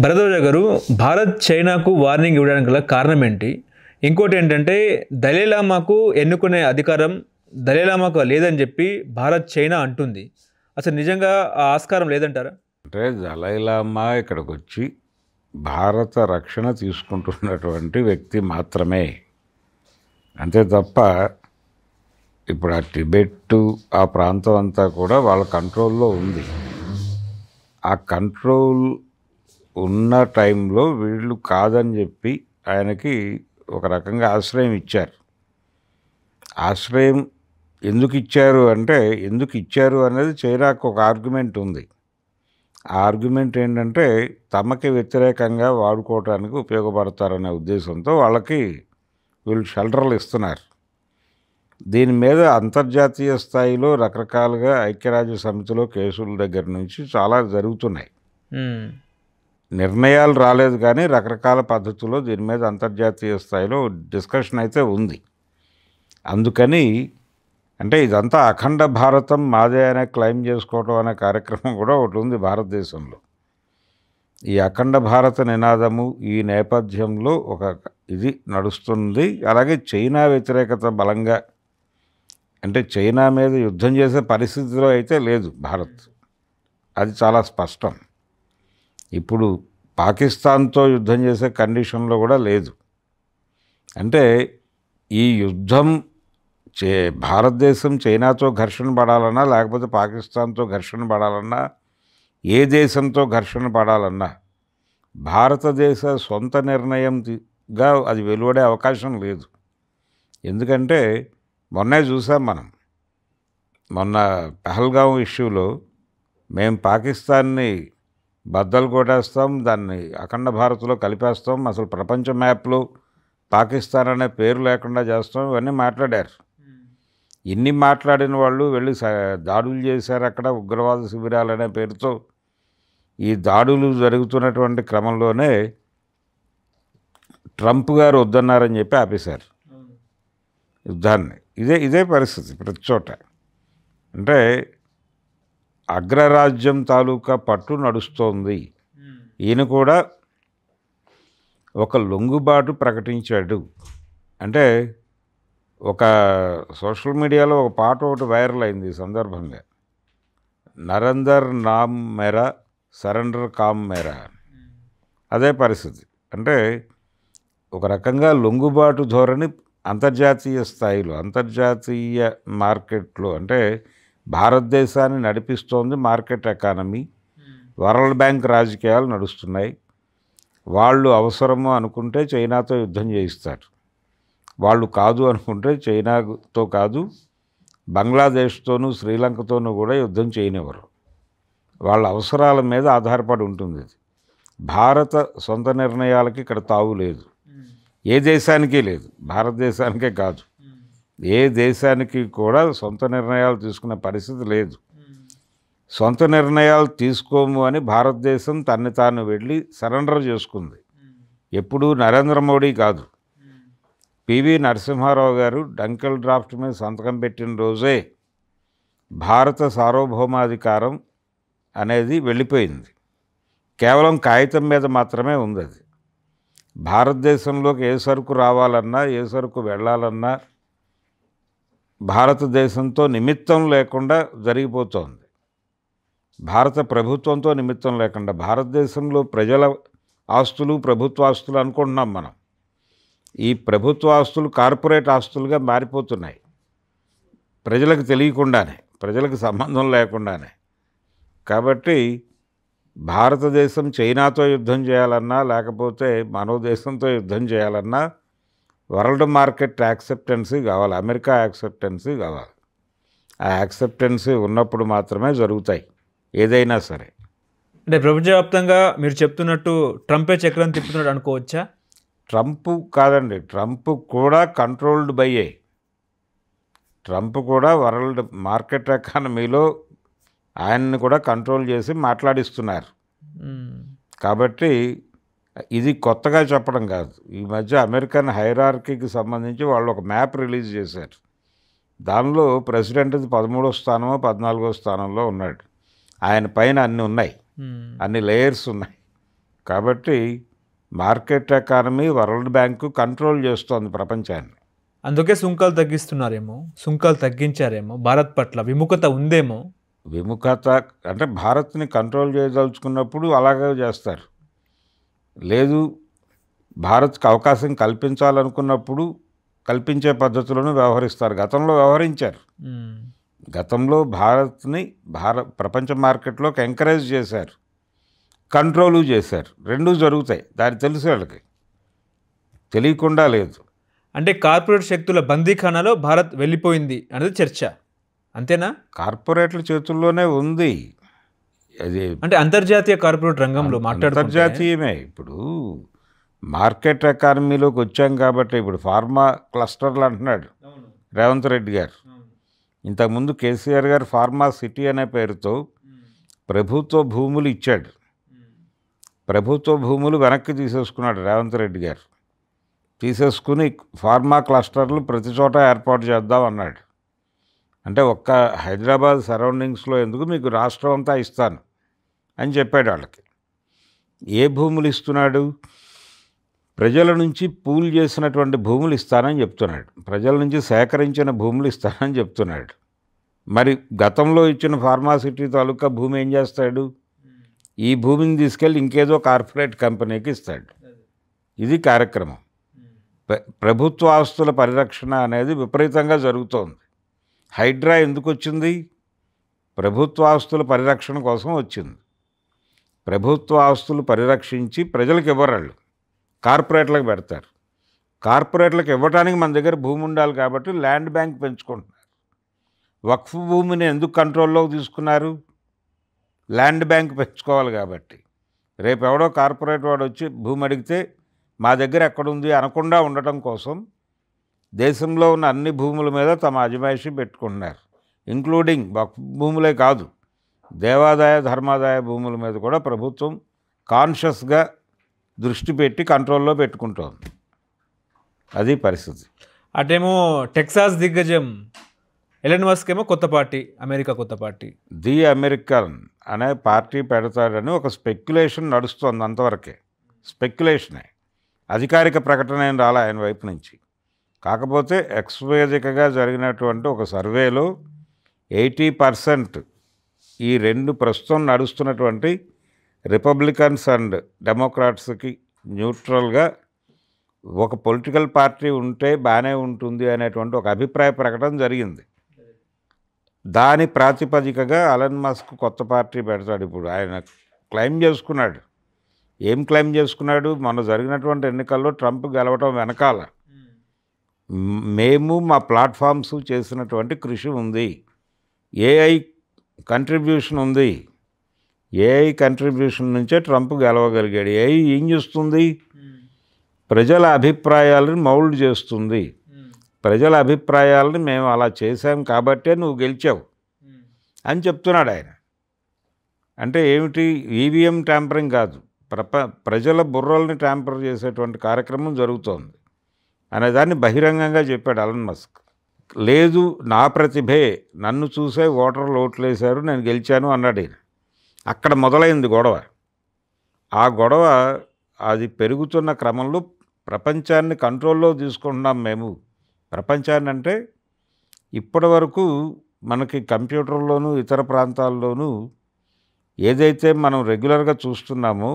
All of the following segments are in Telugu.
భరద్వాజ గారు, భారత్ చైనాకు వార్నింగ్ ఇవ్వడానికి గల కారణం ఏంటి? ఇంకోటి ఏంటంటే దలైలామాకు ఎన్నుకునే అధికారం దలైలామాకు లేదని చెప్పి భారత్ చైనా అంటుంది. అసలు నిజంగా ఆ ఆస్కారం లేదంటారా? అంటే దలైలామా ఇక్కడికొచ్చి భారత రక్షణ తీసుకుంటున్నటువంటి వ్యక్తి మాత్రమే. అంతే తప్ప ఇప్పుడు ఆ టిబెట్ ఆ ప్రాంతం అంతా కూడా వాళ్ళ కంట్రోల్లో ఉంది. ఆ కంట్రోల్ ఉన్న టైంలో వీళ్ళు కాదని చెప్పి ఆయనకి ఒక రకంగా ఆశ్రయం ఇచ్చారు. ఆశ్రయం ఎందుకు ఇచ్చారు అంటే, ఎందుకు ఇచ్చారు అనేది చైనాకు ఒక ఆర్గ్యుమెంట్ ఉంది. ఆ ఆర్గ్యుమెంట్ ఏంటంటే తమకి వ్యతిరేకంగా వాడుకోవడానికి ఉపయోగపడతారనే ఉద్దేశంతో వాళ్ళకి వీళ్ళు షెల్టర్లు ఇస్తున్నారు. దీని మీద అంతర్జాతీయ స్థాయిలో రకరకాలుగా ఐక్యరాజ్య సమితిలో కేసుల దగ్గర నుంచి చాలా జరుగుతున్నాయి. నిర్ణయాలు రాలేదు కానీ రకరకాల పద్ధతుల్లో దీని మీద అంతర్జాతీయ స్థాయిలో డిస్కషన్ అయితే ఉంది. అందుకని అంటే ఇదంతా అఖండ భారతం మాదే అనే క్లెయిమ్ చేసుకోవటం అనే కార్యక్రమం కూడా ఒకటి ఉంది భారతదేశంలో. ఈ అఖండ భారత నినాదము ఈ నేపథ్యంలో ఒక ఇది నడుస్తుంది. అలాగే చైనా వ్యతిరేకత బలంగా, అంటే చైనా మీద యుద్ధం చేసే పరిస్థితిలో అయితే లేదు భారత్, అది చాలా స్పష్టం. ఇప్పుడు పాకిస్తాన్తో యుద్ధం చేసే కండిషన్లో కూడా లేదు. అంటే ఈ యుద్ధం భారతదేశం చైనాతో ఘర్షణ పడాలన్నా, లేకపోతే పాకిస్తాన్తో ఘర్షణ పడాలన్నా, ఏ దేశంతో ఘర్షణ పడాలన్నా భారతదేశ సొంత నిర్ణయంగా అది వెలువడే అవకాశం లేదు. ఎందుకంటే మొన్నే చూసాం మనం, మొన్న పహల్గాం ఇష్యూలో మేము పాకిస్తాన్ని బద్దలు కొట్టేస్తాం, దాన్ని అఖండ భారత్లో కలిపేస్తాం, అసలు ప్రపంచ మ్యాప్లో పాకిస్తాన్ అనే పేరు లేకుండా చేస్తాం, ఇవన్నీ మాట్లాడారు. ఇన్ని మాట్లాడిన వాళ్ళు వెళ్ళి దాడులు చేశారు అక్కడ, ఉగ్రవాద శిబిరాలు అనే పేరుతో. ఈ దాడులు జరుగుతున్నటువంటి క్రమంలోనే ట్రంప్ గారు వద్దన్నారని చెప్పి ఆపేశారు యుద్ధాన్ని. ఇదే పరిస్థితి ప్రతి చోట. అంటే అగ్రరాజ్యం తాలూకా పట్టు నడుస్తోంది. ఈయన కూడా ఒక లొంగుబాటు ప్రకటించాడు. అంటే ఒక సోషల్ మీడియాలో ఒక పాట ఒకటి వైరల్ అయింది ఈ సందర్భంగా, నరేందర్ నామ్ మేరా సరెండర్ కామ్ మేరా. అదే పరిస్థితి. అంటే ఒక రకంగా లొంగుబాటు ధోరణి అంతర్జాతీయ స్థాయిలో, అంతర్జాతీయ మార్కెట్లో, అంటే భారతదేశాన్ని నడిపిస్తోంది మార్కెట్ ఎకానమీ. వరల్డ్ బ్యాంక్ రాజకీయాలు నడుస్తున్నాయి. వాళ్ళు అవసరము అనుకుంటే చైనాతో యుద్ధం చేయిస్తారు, వాళ్ళు కాదు అనుకుంటే చైనాతో కాదు బంగ్లాదేశ్తోనూ శ్రీలంకతోనూ కూడా యుద్ధం చేయనివ్వరు. వాళ్ళ అవసరాల మీద ఆధారపడి ఉంటుంది ఇది. భారత సొంత నిర్ణయాలకి ఇక్కడ తావు లేదు, ఏ దేశానికి లేదు, భారతదేశానికే కాదు, ఏ దేశానికి కూడా సొంత నిర్ణయాలు తీసుకునే పరిస్థితి లేదు. సొంత నిర్ణయాలు తీసుకోము అని భారతదేశం తన్ని తాను వెళ్ళి సరెండర్ చేసుకుంది. ఎప్పుడూ నరేంద్ర మోడీ కాదు, పివి నరసింహారావు గారు డంకెల్ డ్రాఫ్ట్ మీద సంతకం పెట్టిన రోజే భారత సార్వభౌమాధికారం అనేది వెళ్ళిపోయింది. కేవలం కాగితం మీద మాత్రమే ఉంది అది. భారతదేశంలోకి ఏ సరుకు రావాలన్నా, ఏ సరుకు వెళ్ళాలన్నా భారతదేశంతో నిమిత్తం లేకుండా జరిగిపోతోంది. భారత ప్రభుత్వంతో నిమిత్తం లేకుండా. భారతదేశంలో ప్రజల ఆస్తులు ప్రభుత్వ ఆస్తులు అనుకుంటున్నాం మనం. ఈ ప్రభుత్వ ఆస్తులు కార్పొరేట్ ఆస్తులుగా మారిపోతున్నాయి, ప్రజలకు తెలియకుండానే, ప్రజలకు సంబంధం లేకుండానే. కాబట్టి భారతదేశం చైనాతో యుద్ధం చేయాలన్నా, లేకపోతే మరో దేశంతో యుద్ధం చేయాలన్నా వరల్డ్ మార్కెట్ యాక్సెప్టెన్సీ కావాలి, అమెరికా యాక్సెప్టెన్సీ కావాలి. ఆ యాక్సెప్టెన్సీ ఉన్నప్పుడు మాత్రమే జరుగుతాయి ఏదైనా సరే. అంటే ప్రపంచవ్యాప్తంగా మీరు చెప్తున్నట్టు ట్రంపే చక్రం తిప్పుతున్నాడు అనుకోవచ్చా? ట్రంప్ కాదండి, ట్రంప్ కూడా కంట్రోల్డ్ బై ట్రంప్ కూడా వరల్డ్ మార్కెట్ ఎకానమీలో ఆయన్ని కూడా కంట్రోల్ చేసి మాట్లాడిస్తున్నారు. కాబట్టి ఇది కొత్తగా చెప్పడం కాదు. ఈ మధ్య అమెరికన్ హైరార్కీకి సంబంధించి వాళ్ళు ఒక మ్యాప్ రిలీజ్ చేశారు. దానిలో ప్రెసిడెంట్ 13వ స్థానమో 14వ స్థానంలో ఉన్నాడు. ఆయన పైన అన్నీ ఉన్నాయి, అన్ని లేయర్స్ ఉన్నాయి. కాబట్టి market economy world bank control చేస్తోంది ప్రపంచాన్ని. అందుకే సుంకాలు తగ్గిస్తున్నారేమో, సుంకాలు తగ్గించారేమో, భారత్ పట్ల విముఖత ఉందేమో. విముఖత అంటే భారత్ని కంట్రోల్ చేయదలుచుకున్నప్పుడు అలాగే చేస్తారు. లేదు భారత్కి అవకాశం కల్పించాలనుకున్నప్పుడు కల్పించే పద్ధతులను వ్యవహరిస్తారు. గతంలో వ్యవహరించారు. గతంలో భారత్ని ప్రపంచ మార్కెట్లోకి ఎంకరేజ్ చేశారు, కంట్రోలు చేశారు. రెండూ జరుగుతాయి. దాన్ని తెలుసు వాళ్ళకి, తెలియకుండా లేదు. అంటే కార్పొరేట్ శక్తుల బందీఖానాలో భారత్ వెళ్ళిపోయింది అనేది చర్చ, అంతేనా? కార్పొరేట్ల చేతుల్లోనే ఉంది అది. అంటే అంతర్జాతీయ కార్పొరేట్ రంగంలో మాట్లాడుకుంటే అంతర్జాతీయమే. ఇప్పుడు మార్కెట్ ఎకానమీలోకి వచ్చాం కాబట్టి ఇప్పుడు ఫార్మా క్లస్టర్లు అంటున్నాడు రేవంత్ రెడ్డి గారు. ఇంతకుముందు కేసీఆర్ గారు ఫార్మా సిటీ అనే పేరుతో ప్రభుత్వ భూములు ఇచ్చాడు. ప్రభుత్వ భూములు వెనక్కి తీసేసుకున్నాడు రేవంత్ రెడ్డి గారు. తీసేసుకుని ఫార్మా క్లస్టర్లు ప్రతి చోట ఏర్పాటు చేద్దాం అన్నాడు. అంటే ఒక్క హైదరాబాద్ సరౌండింగ్స్లో ఎందుకు, మీకు రాష్ట్రం అంతా ఇస్తాను అని చెప్పాడు వాళ్ళకి. ఏ భూములు ఇస్తున్నాడు? ప్రజల నుంచి పూల్ చేసినటువంటి భూములు ఇస్తానని చెప్తున్నాడు. ప్రజల నుంచి సేకరించిన భూములు ఇస్తానని చెప్తున్నాడు. మరి గతంలో ఇచ్చిన ఫార్మాసిటీ తాలూకా భూమి ఏం చేస్తాడు? ఈ భూమిని తీసుకెళ్ళి ఇంకేదో కార్పొరేట్ కంపెనీకి ఇస్తాడు. ఇది కార్యక్రమం. ప్రభుత్వ ఆస్తుల పరిరక్షణ అనేది విపరీతంగా జరుగుతోంది. హైడ్రా ఎందుకు వచ్చింది? ప్రభుత్వ ఆస్తుల పరిరక్షణ కోసం వచ్చింది. ప్రభుత్వ ఆస్తులు పరిరక్షించి ప్రజలకు ఇవ్వరాళ్ళు, కార్పొరేట్లకు పెడతారు. కార్పొరేట్లకు ఇవ్వడానికి మన దగ్గర భూమి ఉండాలి కాబట్టి ల్యాండ్ బ్యాంక్ పెంచుకుంటున్నారు. వక్ఫ్ భూమిని ఎందుకు కంట్రోల్లోకి తీసుకున్నారు? ల్యాండ్ బ్యాంక్ పెంచుకోవాలి కాబట్టి. రేపు ఎవడో కార్పొరేట్ వాడు వచ్చి భూమి అడిగితే మా దగ్గర ఎక్కడుంది అనకుండా ఉండటం కోసం దేశంలో ఉన్న అన్ని భూముల మీద తమ అజమాయిషీ పెట్టుకుంటున్నారు. ఇంక్లూడింగ్ వక్ఫ్ భూములే కాదు, దేవాదాయ ధర్మాదాయ భూముల మీద కూడా ప్రభుత్వం కాన్షియస్గా దృష్టి పెట్టి కంట్రోల్లో పెట్టుకుంటోంది. అది పరిస్థితి. అటేమో టెక్సాస్ దిగ్గజం ఎలన్ మస్క్ ఏమో కొత్త పార్టీ, అమెరికా కొత్త పార్టీ, ది అమెరికన్ అనే పార్టీ పెడతాడని ఒక స్పెక్యులేషన్ నడుస్తోంది. అంతవరకే స్పెక్యులేషనే, అధికారిక ప్రకటన ఏం రాలే ఆయన వైపు నుంచి. కాకపోతే ఎక్స్వేదికగా జరిగినటువంటి ఒక సర్వేలో 80% ఈ రెండు ప్రస్తుతం నడుస్తున్నటువంటి రిపబ్లికన్స్ అండ్ డెమోక్రాట్స్కి న్యూట్రల్గా ఒక పొలిటికల్ పార్టీ ఉంటే బాగానే ఉంటుంది అనేటువంటి ఒక అభిప్రాయ ప్రకటన జరిగింది. దాని ప్రాతిపదికగా ఎలన్ మస్క్ కొత్త పార్టీ పెడతాడు. ఇప్పుడు ఆయన క్లెయిమ్ చేసుకున్నాడు. ఏం క్లెయిమ్ చేసుకున్నాడు? మొన్న జరిగినటువంటి ఎన్నికల్లో ట్రంప్ గెలవటం వెనకాల మేము మా ప్లాట్ఫామ్స్ చేసినటువంటి కృషి ఉంది, ఏఐ కంట్రిబ్యూషన్ ఉంది. ఏఐ కంట్రిబ్యూషన్ నుంచే ట్రంప్ గెలవగలిగాడు. ఏఐ ఏం చేస్తుంది? ప్రజల అభిప్రాయాలను మౌల్డ్ చేస్తుంది. ప్రజల అభిప్రాయాలని మేము అలా చేశాం కాబట్టే నువ్వు గెలిచావు అని చెప్తున్నాడు ఆయన. అంటే ఏమిటి? ఈవీఎం ట్యాంపరింగ్ కాదు, ప్రజల బుర్రల్ని ట్యాంపర్ చేసేటువంటి కార్యక్రమం జరుగుతోంది అనేదాన్ని బహిరంగంగా చెప్పాడు ఎలన్ మస్క్. లేదు నా ప్రతిభే, నన్ను చూసే ఓటర్లు ఓట్లేశారు, నేను గెలిచాను అన్నాడు ఆయన. అక్కడ మొదలైంది గొడవ. ఆ గొడవ అది పెరుగుతున్న క్రమంలో ప్రపంచాన్ని కంట్రోల్లో తీసుకుంటున్నాం మేము. ప్రపంచాన్ని అంటే ఇప్పటి వరకు మనకి కంప్యూటర్లోనూ ఇతర ప్రాంతాల్లోనూ ఏదైతే మనం రెగ్యులర్గా చూస్తున్నామో,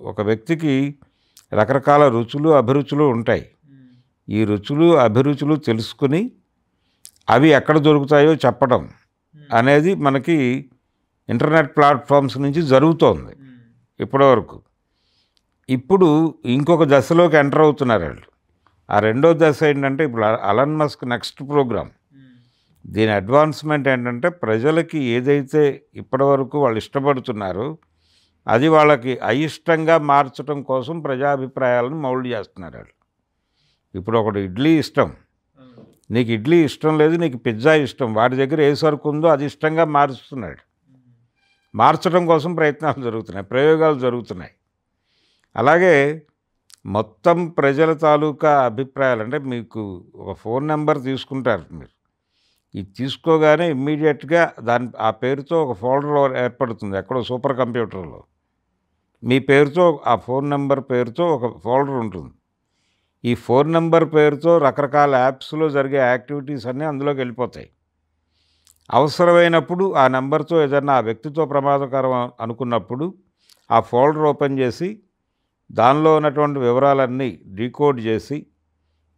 ఒక వ్యక్తికి రకరకాల రుచులు అభిరుచులు ఉంటాయి. ఈ రుచులు అభిరుచులు తెలుసుకుని అవి ఎక్కడ దొరుకుతాయో చెప్పడం అనేది మనకి ఇంటర్నెట్ ప్లాట్ఫామ్స్ నుంచి జరుగుతోంది ఇప్పటివరకు. ఇప్పుడు ఇంకొక దశలోకి ఎంటర్ అవుతున్నారు వాళ్ళు. ఆ రెండో దశ ఏంటంటే ఇప్పుడు ఎలన్ మస్క్ నెక్స్ట్ ప్రోగ్రామ్, దీని అడ్వాన్స్మెంట్ ఏంటంటే ప్రజలకి ఏదైతే ఇప్పటివరకు వాళ్ళు ఇష్టపడుతున్నారో అది వాళ్ళకి అయిష్టంగా మార్చడం కోసం ప్రజాభిప్రాయాలను మౌల్డ్ చేస్తున్నారు వాళ్ళు. ఇప్పుడు ఒకటి ఇడ్లీ ఇష్టం, నీకు ఇడ్లీ ఇష్టం లేదు, నీకు పిజ్జా ఇష్టం, వాడి దగ్గర ఏ సరుకు ఉందో అది ఇష్టంగా మారుస్తున్నాడు. మార్చడం కోసం ప్రయత్నాలు జరుగుతున్నాయి, ప్రయోగాలు జరుగుతున్నాయి. అలాగే మొత్తం ప్రజల తాలూకా అభిప్రాయాలు అంటే మీకు ఒక ఫోన్ నెంబర్ తీసుకుంటారు మీరు, ఇది తీసుకోగానే ఇమ్మీడియట్గా ఆ పేరుతో ఒక ఫోల్డర్ ఏర్పడుతుంది ఎక్కడో సూపర్ కంప్యూటర్లో. మీ పేరుతో ఆ ఫోన్ నెంబర్ పేరుతో ఒక ఫోల్డర్ ఉంటుంది. ఈ ఫోన్ నెంబర్ పేరుతో రకరకాల యాప్స్లో జరిగే యాక్టివిటీస్ అన్నీ అందులోకి వెళ్ళిపోతాయి. అవసరమైనప్పుడు ఆ నెంబర్తో ఏదైనా ఆ వ్యక్తితో ప్రమాదకరం అనుకున్నప్పుడు ఆ ఫోల్డర్ ఓపెన్ చేసి దానిలో ఉన్నటువంటి వివరాలన్నీ డీకోడ్ చేసి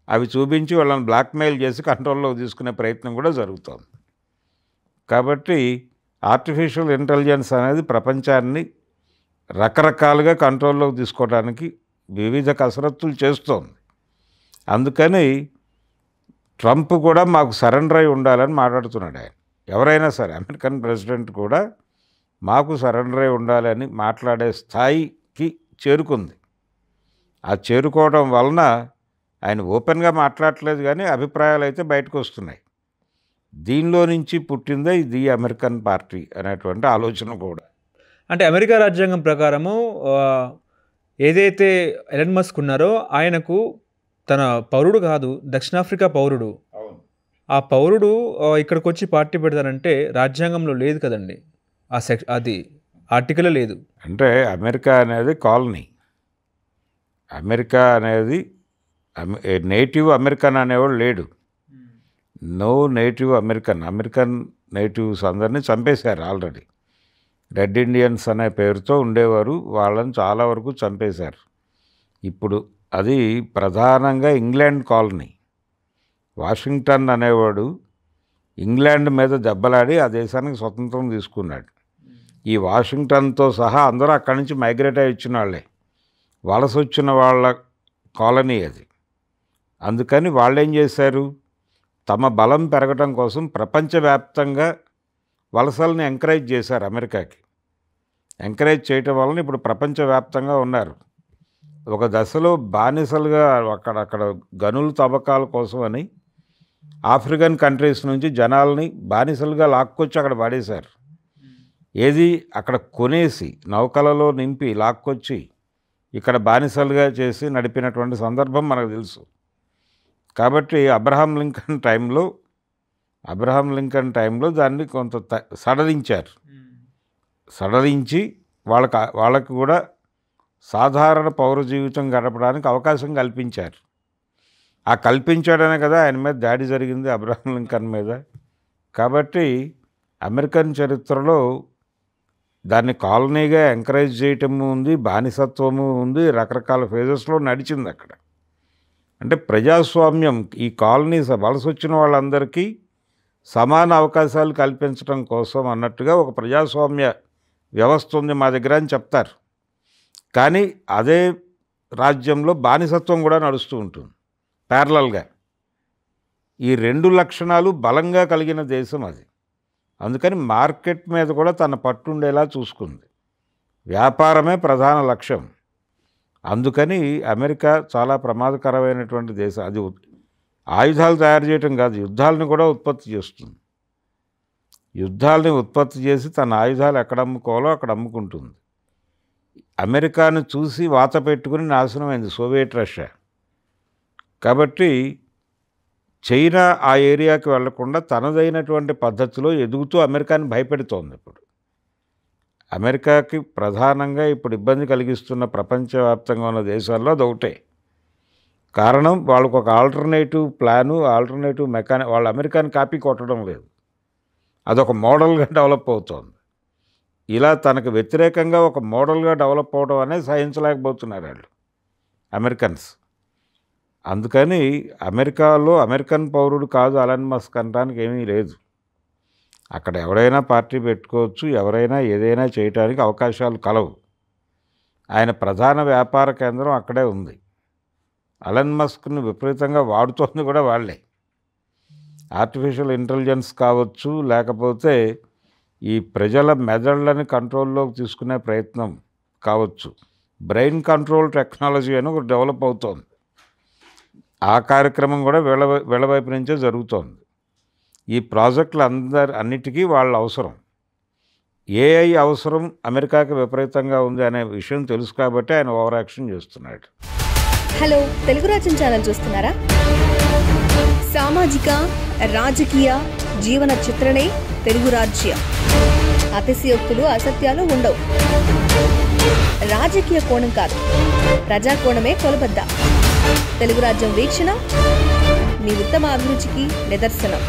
అవి చూపించి వాళ్ళని బ్లాక్మెయిల్ చేసి కంట్రోల్లోకి తీసుకునే ప్రయత్నం కూడా జరుగుతుంది. కాబట్టి ఆర్టిఫిషియల్ ఇంటెలిజెన్స్ అనేది ప్రపంచాన్ని రకరకాలుగా కంట్రోల్లోకి తీసుకోవడానికి వివిధ కసరత్తులు చేస్తోంది. అందుకని ట్రంప్ కూడా మాకు సరెండర్ అయి ఉండాలని మాట్లాడుతున్నాడు. ఆయన ఎవరైనా సరే అమెరికన్ ప్రెసిడెంట్ కూడా మాకు సరెండర్ అయి ఉండాలని మాట్లాడే స్థాయికి చేరుకుంది. ఆ చేరుకోవడం వలన ఆయన ఓపెన్గా మాట్లాడట్లేదు, కానీ అభిప్రాయాలు అయితే బయటకు వస్తున్నాయి. దీనిలో నుంచి పుట్టిందే ఇది అమెరికన్ పార్టీ అనేటువంటి ఆలోచన కూడా. అంటే అమెరికా రాజ్యాంగం ప్రకారము ఏదైతే ఎలన్ మస్క్ ఉన్నారో ఆయనకు తన పౌరుడు కాదు, దక్షిణాఫ్రికా పౌరుడు. ఆ పౌరుడు ఇక్కడికి వచ్చి పార్టీ పెడతారంటే రాజ్యాంగంలో లేదు కదండి, అది ఆర్టికలే లేదు. అంటే అమెరికా అనేది కాలనీ. అమెరికా అనేది నేటివ్ అమెరికన్ అనేవాడు లేడు. నో నేటివ్ అమెరికన్ నేటివ్స్ అందరినీ చంపేశారు ఆల్రెడీ. రెడ్ ఇండియన్స్ అనే పేరుతో ఉండేవారు, వాళ్ళని చాలా వరకు చంపేశారు. ఇప్పుడు అది ప్రధానంగా ఇంగ్లాండ్ కాలనీ. వాషింగ్టన్ అనేవాడు ఇంగ్లాండ్ మీద దెబ్బలాడి ఆ దేశానికి స్వతంత్రం తీసుకున్నాడు. ఈ వాషింగ్టన్తో సహా అందరూ అక్కడి నుంచి మైగ్రేట్ అయ్యి వచ్చిన వాళ్ళే, వలస వచ్చిన వాళ్ళ కాలనీ అది. అందుకని వాళ్ళు ఏం చేశారు, తమ బలం పెరగడం కోసం ప్రపంచవ్యాప్తంగా వలసల్ని ఎంకరేజ్ చేశారు. అమెరికాకి ఎంకరేజ్ చేయటం వలన ఇప్పుడు ప్రపంచవ్యాప్తంగా ఉన్నారు. ఒక దశలో బానిసలుగా అక్కడ గనుల తవ్వకాల కోసం అని ఆఫ్రికన్ కంట్రీస్ నుంచి జనాల్ని బానిసలుగా లాక్కొచ్చి అక్కడ పడేశారు. ఏది అక్కడ కొనేసి నౌకలలో నింపి లాక్కొచ్చి ఇక్కడ బానిసలుగా చేసి నడిపినటువంటి సందర్భం మనకు తెలుసు. కాబట్టి అబ్రహాం లింకన్ టైంలో దాన్ని కొంత సడలించి వాళ్ళకి కూడా సాధారణ పౌర జీవితం గడపడానికి అవకాశం కల్పించారు. ఆ కల్పించాడనే కదా ఆయన మీద దాడి జరిగింది, అబ్రహాం లింకన్ మీద. కాబట్టి అమెరికన్ చరిత్రలో దాన్ని కాలనీగా ఎంకరేజ్ చేయటము ఉంది, బానిసత్వము ఉంది, రకరకాల ఫేజెస్లో నడిచింది అక్కడ. అంటే ప్రజాస్వామ్యం ఈ కాలనీ వలస వచ్చిన వాళ్ళందరికీ సమాన అవకాశాలు కల్పించడం కోసం అన్నట్టుగా ఒక ప్రజాస్వామ్య వ్యవస్థ ఉంది మా దగ్గర అని చెప్తారు. కానీ అదే రాజ్యంలో బానిసత్వం కూడా నడుస్తూ ఉంటుంది ప్యారలల్గా. ఈ రెండు లక్షణాలు బలంగా కలిగిన దేశం అది. అందుకని మార్కెట్ మీద కూడా తన పట్టుండేలా చూసుకుంది. వ్యాపారమే ప్రధాన లక్ష్యం. అందుకని అమెరికా చాలా ప్రమాదకరమైనటువంటి దేశం. అది ఆయుధాలు తయారు చేయటం కాదు, యుద్ధాలను కూడా ఉత్పత్తి చేస్తుంది. యుద్ధాలని ఉత్పత్తి చేసి తన ఆయుధాలు ఎక్కడ అమ్ముకోవాలో అక్కడ అమ్ముకుంటుంది. అమెరికాను చూసి వాత పెట్టుకుని నాశనమైంది సోవియట్ రష్యా. కాబట్టి చైనా ఆ ఏరియాకి వెళ్లకుండా తనదైనటువంటి పద్ధతిలో ఎదుగుతూ అమెరికాని భయపెడుతోంది. ఇప్పుడు అమెరికాకి ప్రధానంగా ఇప్పుడు ఇబ్బంది కలిగిస్తున్న ప్రపంచవ్యాప్తంగా ఉన్న దేశాల్లో అదొకటే కారణం. వాళ్ళకు ఒక ఆల్టర్నేటివ్ ప్లాను, ఆల్టర్నేటివ్ వాళ్ళు అమెరికాని కాపీ కొట్టడం లేదు, అదొక మోడల్గా డెవలప్ అవుతోంది. ఇలా తనకు వ్యతిరేకంగా ఒక మోడల్గా డెవలప్ అవడం అనేది సహించలేకపోతున్నారు వాళ్ళు అమెరికన్స్. అందుకని అమెరికాలో అమెరికన్ పౌరుడు కాదు ఎలన్ మస్క్ అనడానికి ఏమీ లేదు. అక్కడ ఎవరైనా పార్టీ పెట్టుకోవచ్చు, ఎవరైనా ఏదైనా చేయడానికి అవకాశాలు కలవు. ఆయన ప్రధాన వ్యాపార కేంద్రం అక్కడే ఉంది. ఎలన్ మస్క్ను విపరీతంగా వాడుతోంది కూడా వాళ్ళే. ఆర్టిఫిషియల్ ఇంటెలిజెన్స్ కావచ్చు, లేకపోతే ఈ ప్రజల మెదళ్ళని కంట్రోల్లోకి తీసుకునే ప్రయత్నం కావచ్చు, బ్రెయిన్ కంట్రోల్ టెక్నాలజీ అని ఒకటి డెవలప్ అవుతోంది. ఆ కార్యక్రమం కూడా వీళ్ళ వైపు నుంచే జరుగుతోంది. ఈ ప్రాజెక్టులు అన్నిటికీ వాళ్ళ అవసరం. ఏఐ అవసరం అమెరికాకి విపరీతంగా ఉంది అనే విషయం తెలుసు కాబట్టి ఆయన ఓవర్ యాక్షన్ చేస్తున్నాడు. హలో, తెలుగు రాజ్యం ఛానల్ చూస్తున్నారా? సామాజిక, రాజకీయ, జీవన చిత్రణే తెలుగు రాజ్యం. అతిశయోక్తులు అసత్యాలు ఉండవు. రాజకీయ కోణం కాదు, ప్రజా కోణమే కొలబద్ద. తెలుగు రాజ్యం వీక్షణ మీ ఉత్తమ అభిరుచికి నిదర్శనం.